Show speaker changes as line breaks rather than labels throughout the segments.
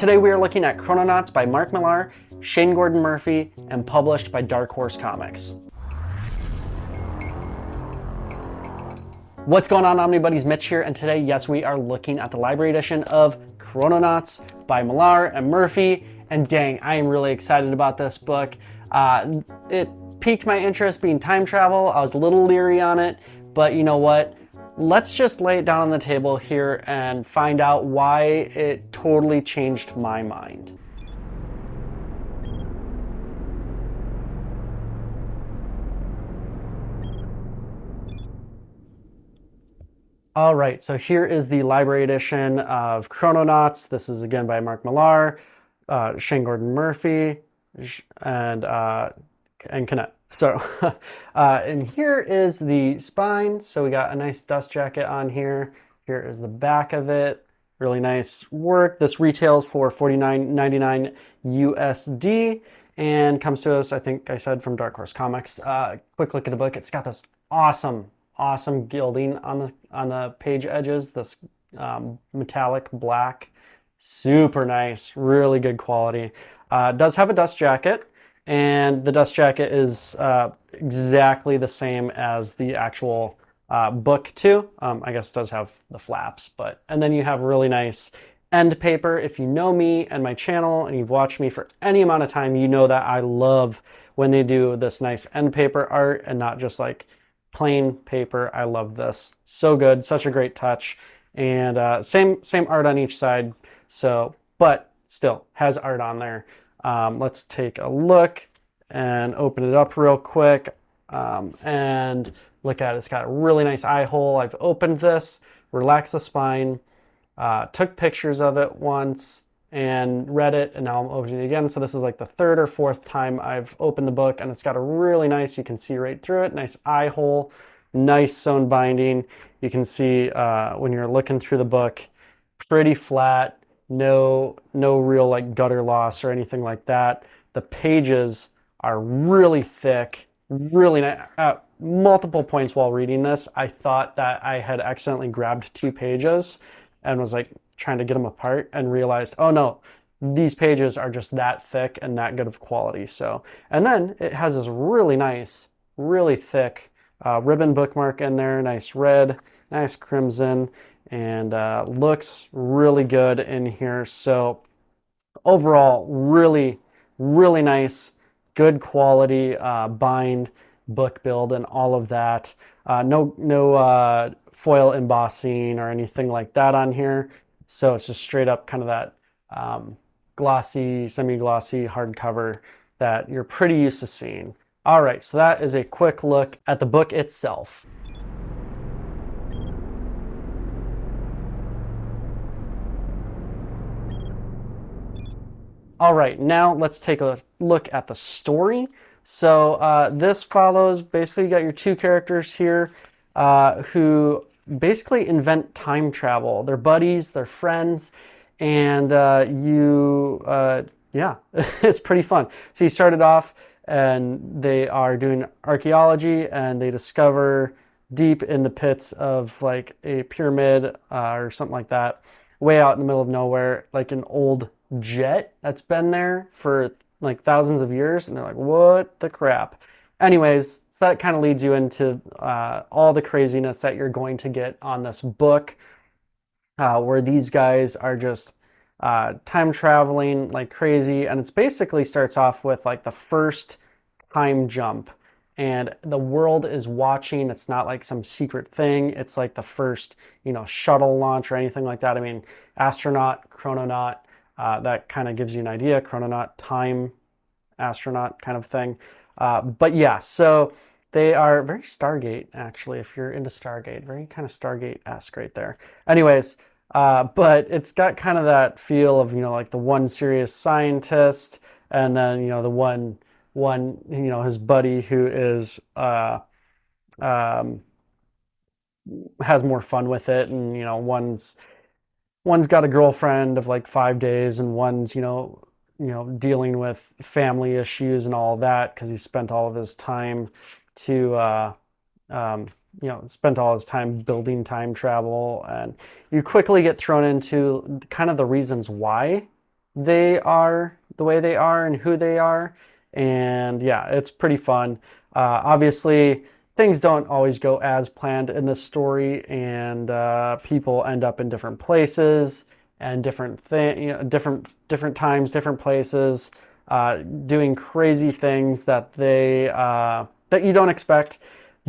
Today we are looking at Chrononauts by Mark Millar, Shane Gordon Murphy, and published by Dark Horse Comics. What's going on, Omnibuddies? Mitch here, and today, yes, we are looking at the library edition of Chrononauts by Millar and Murphy, and dang, I am really excited about this book. It piqued my interest being time travel. I was a little leery on it, but you know what? Let's just lay it down on the table here and find out why it totally changed my mind. All right, so here is the library edition of Chrononauts. This is again by Mark Millar, Shane Gordon Murphy, and Kennett. So, and here is the spine. So we got a nice dust jacket on here. Here is the back of it. Really nice work. This retails for $49.99 USD and comes to us, I think I said, from Dark Horse Comics. Quick look at the book. It's got this awesome gilding on the page edges. This metallic black, super nice, really good quality. It does have a dust jacket. And the dust jacket is exactly the same as the actual book too. I guess it does have the flaps, and then you have really nice end paper. If you know me and my channel and you've watched me for any amount of time, you know that I love when they do this nice end paper art and not just like plain paper. I love this. So good, such a great touch. And same art on each side. So, but still has art on there. Let's take a look and open it up real quick and look at it. It's got a really nice eye hole. I've opened this, relaxed the spine, took pictures of it once and read it, and now I'm opening it again. So this is like the third or fourth time I've opened the book, and it's got a really nice, you can see right through it, nice eye hole, nice sewn binding. You can see when you're looking through the book, pretty flat. No real like gutter loss or anything like that. The pages are really thick, really nice. At multiple points while reading this, I thought that I had accidentally grabbed two pages and was like trying to get them apart and realized, oh no, these pages are just that thick and that good of quality. So, and then it has this really nice, really thick ribbon bookmark in there, nice red, nice crimson, and looks really good in here. So overall, really nice, good quality bind, book build, and all of that. No foil embossing or anything like that on here. So it's just straight up kind of that glossy, semi-glossy hardcover that you're pretty used to seeing. All right, so that is a quick look at the book itself. All right, now let's take a look at the story. So this follows, basically you got your two characters here who basically invent time travel. They're buddies, they're friends, and yeah, it's pretty fun. So you started off and they are doing archaeology and they discover deep in the pits of like a pyramid or something like that, way out in the middle of nowhere, like an old jet that's been there for like thousands of years, and they're like, what the crap? Anyways, so that kind of leads you into all the craziness that you're going to get on this book, where these guys are just time traveling like crazy. And it's basically starts off with like the first time jump, and the world is watching. It's not like some secret thing. It's like the first, shuttle launch or anything like that. I mean, astronaut, chrononaut, that kind of gives you an idea. Chrononaut, time, astronaut kind of thing. But yeah, so they are very Stargate, actually, if you're into Stargate. Very kind of Stargate-esque right there. Anyways, but it's got kind of that feel of, like the one serious scientist, and then, the one, his buddy who is, has more fun with it. And, one's got a girlfriend of like 5 days, and one's, dealing with family issues and all that, because he spent all of his time spent all his time building time travel. And you quickly get thrown into kind of the reasons why they are the way they are and who they are. And yeah, it's pretty fun. Obviously, things don't always go as planned in this story, and people end up in different places and different times, different places, doing crazy things that that you don't expect.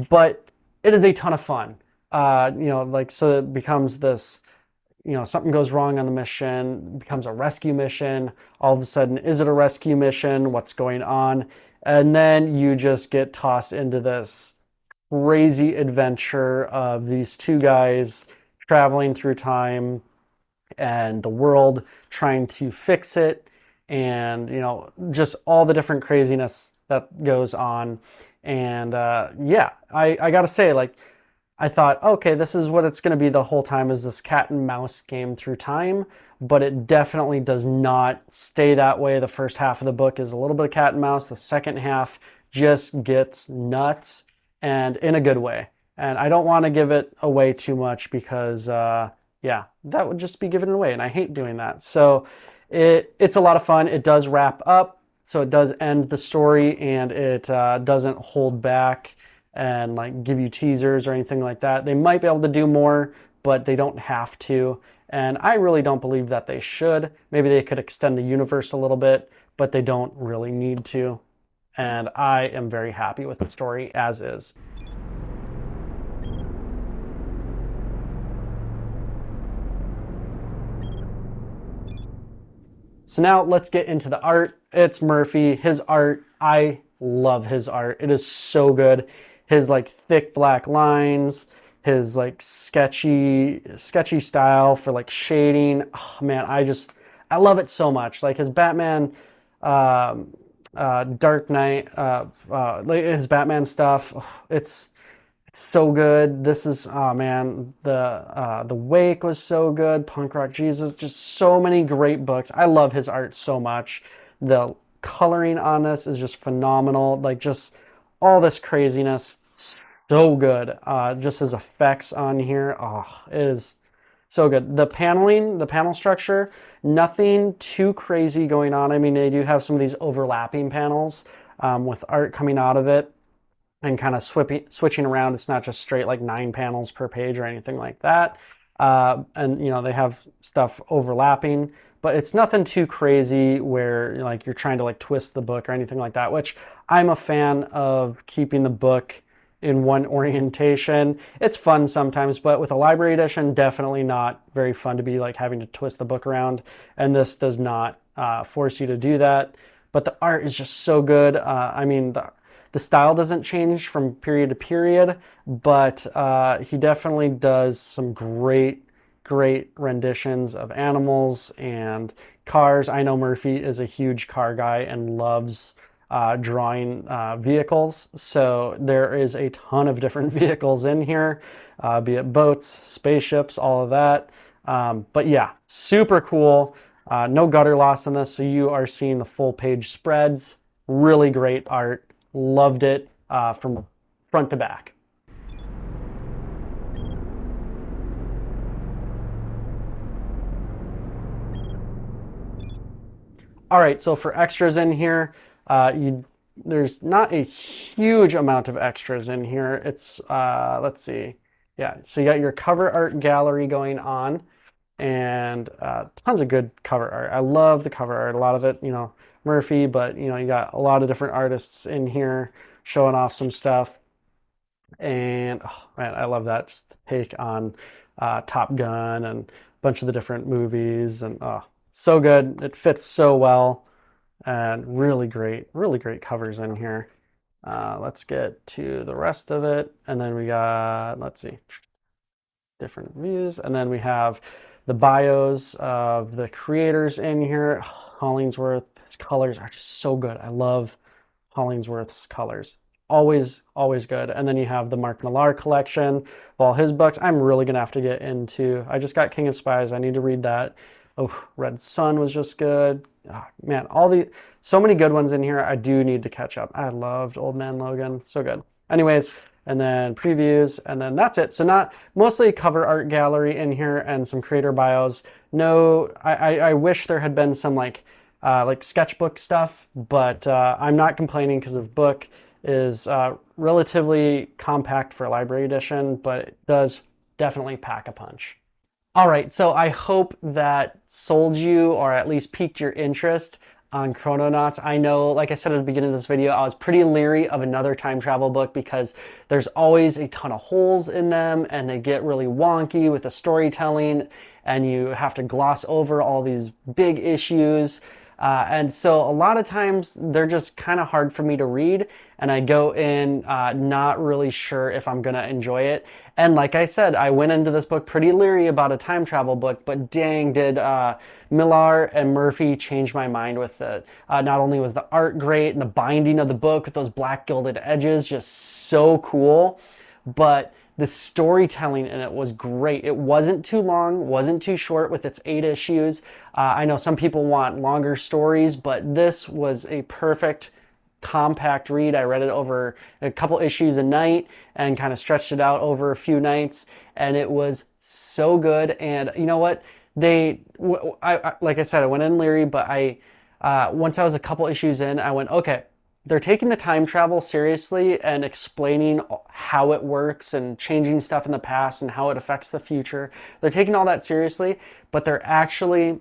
But it is a ton of fun. Like so it becomes this, something goes wrong on the mission, becomes a rescue mission. All of a sudden, is it a rescue mission? What's going on? And then you just get tossed into this crazy adventure of these two guys traveling through time and the world trying to fix it, and just all the different craziness that goes on. And yeah, I gotta say, like, I thought, okay, this is what it's going to be the whole time, is this cat and mouse game through time, but it definitely does not stay that way. The first half of the book is a little bit of cat and mouse. The second half just gets nuts, and in a good way. And I don't want to give it away too much because, yeah, that would just be giving it away, and I hate doing that. So it's a lot of fun. It does wrap up, so it does end the story, and it doesn't hold back and like give you teasers or anything like that. They might be able to do more, but they don't have to. And I really don't believe that they should. Maybe they could extend the universe a little bit, but they don't really need to. And I am very happy with the story as is. So now let's get into the art. It's Murphy. His art, I love his art. It is so good. His like thick black lines, his like sketchy style for like shading. Oh man, I love it so much. Like his Batman, Dark Knight, like his Batman stuff. Oh, it's so good. This is, oh man, the Wake was so good. Punk Rock Jesus, just so many great books. I love his art so much. The coloring on this is just phenomenal. Like just all this craziness, so good. Just his effects on here, oh, it is so good. The paneling, the panel structure, nothing too crazy going on. I mean, they do have some of these overlapping panels with art coming out of it and kind of switching around. It's not just straight like 9 panels per page or anything like that. And they have stuff overlapping, but it's nothing too crazy where like you're trying to like twist the book or anything like that, which I'm a fan of keeping the book in one orientation. It's fun sometimes, but with a library edition, definitely not very fun to be like having to twist the book around. And this does not force you to do that. But the art is just so good. I mean, the style doesn't change from period to period, but he definitely does some great renditions of animals and cars. I know Murphy is a huge car guy and loves drawing vehicles, so there is a ton of different vehicles in here, be it boats, spaceships, all of that. But yeah, super cool. No gutter loss in this, so you are seeing the full page spreads. Really great art. Loved it from front to back. All right, so for extras in here, there's not a huge amount of extras in here. It's, let's see. Yeah, so you got your cover art gallery going on, and tons of good cover art. I love the cover art. A lot of it, Murphy, but you got a lot of different artists in here showing off some stuff. And oh man, I love that. Just the take on Top Gun and a bunch of the different movies, and oh, so good. It fits so well, and really great covers in here. Let's get to the rest of it, and then we got, let's see, different views, and then we have the bios of the creators in here. Hollingsworth, his colors are just so good. I love Hollingsworth's colors. Always good. And then you have the Mark Millar collection of all his books. I'm really gonna have to get into. I just got King of Spies. I need to read that. Oh, Red Sun was just good. Oh, man, so many good ones in here. I do need to catch up. I loved Old Man Logan. So good. Anyways, and then previews, and then that's it. So not mostly cover art gallery in here and some creator bios. No, I wish there had been some like sketchbook stuff, but I'm not complaining because the book is relatively compact for a library edition, but it does definitely pack a punch. All right, so I hope that sold you or at least piqued your interest on Chrononauts. I know, like I said at the beginning of this video, I was pretty leery of another time travel book because there's always a ton of holes in them and they get really wonky with the storytelling and you have to gloss over all these big issues. And so a lot of times they're just kind of hard for me to read and I go in not really sure if I'm going to enjoy it. And like I said, I went into this book pretty leery about a time travel book, but dang, did Millar and Murphy change my mind with it. Not only was the art great and the binding of the book with those black gilded edges just so cool, but the storytelling in it was great. It wasn't too long, wasn't too short with its 8 issues. I know some people want longer stories, but this was a perfect compact read. I read it over a couple issues a night and kind of stretched it out over a few nights, and it was so good. And you know what? Like I said, I went in leery, but once I was a couple issues in, I went, okay, they're taking the time travel seriously and explaining how it works and changing stuff in the past and how it affects the future. They're taking all that seriously, but they're actually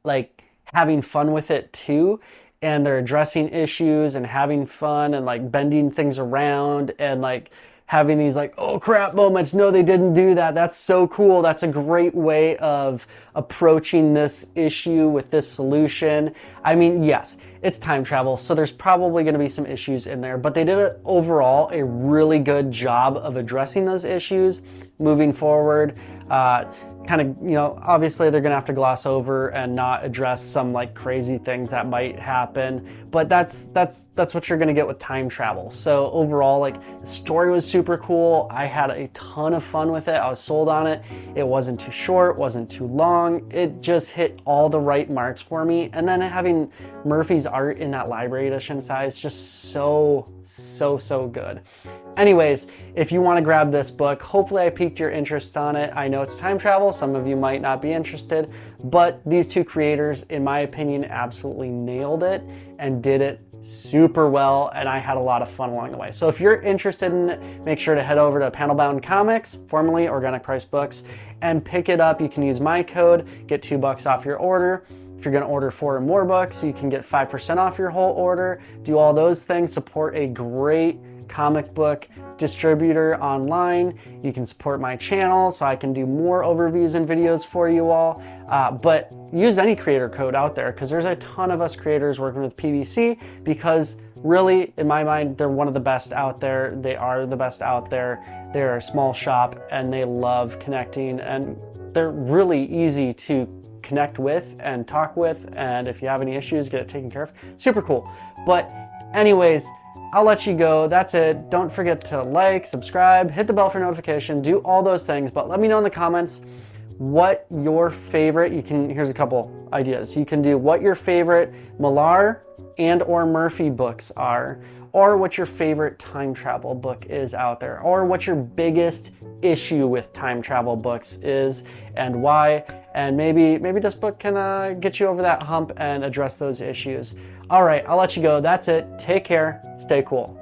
like having fun with it too. And they're addressing issues and having fun and like bending things around and like having these like, oh crap moments. No, they didn't do that. That's so cool. That's a great way of approaching this issue with this solution. I mean, yes, it's time travel, so there's probably going to be some issues in there, but they did overall a really good job of addressing those issues moving forward. Kind of, you know, obviously they're gonna have to gloss over and not address some like crazy things that might happen, but that's what you're gonna get with time travel. So overall, like the story was super cool. I had a ton of fun with it. I was sold on it. It wasn't too short, wasn't too long. It just hit all the right marks for me. And then having Murphy's art in that library edition size, just so good. Anyways, if you want to grab this book, hopefully I piqued your interest on it. I know it's time travel. Some of you might not be interested, but these two creators, in my opinion, absolutely nailed it and did it super well, and I had a lot of fun along the way. So if you're interested in it, make sure to head over to Panelbound Comics, formerly Organic Price Books, and pick it up. You can use my code, get $2 off your order. If you're going to order 4 or more books, you can get 5% off your whole order. Do all those things, support a great comic book distributor online. You can support my channel so I can do more overviews and videos for you all. But use any creator code out there because there's a ton of us creators working with PBC because really, in my mind, they're one of the best out there. They are the best out there. They're a small shop and they love connecting and they're really easy to connect with and talk with. And if you have any issues, get it taken care of. Super cool. But anyways, I'll let you go. That's it. Don't forget to like, subscribe, hit the bell for notification, do all those things. But let me know in the comments what your favorite, here's a couple ideas. You can do what your favorite Millar and or Murphy books are, or what your favorite time travel book is out there, or what your biggest issue with time travel books is and why. And maybe this book can get you over that hump and address those issues. All right, I'll let you go. That's it. Take care. Stay cool.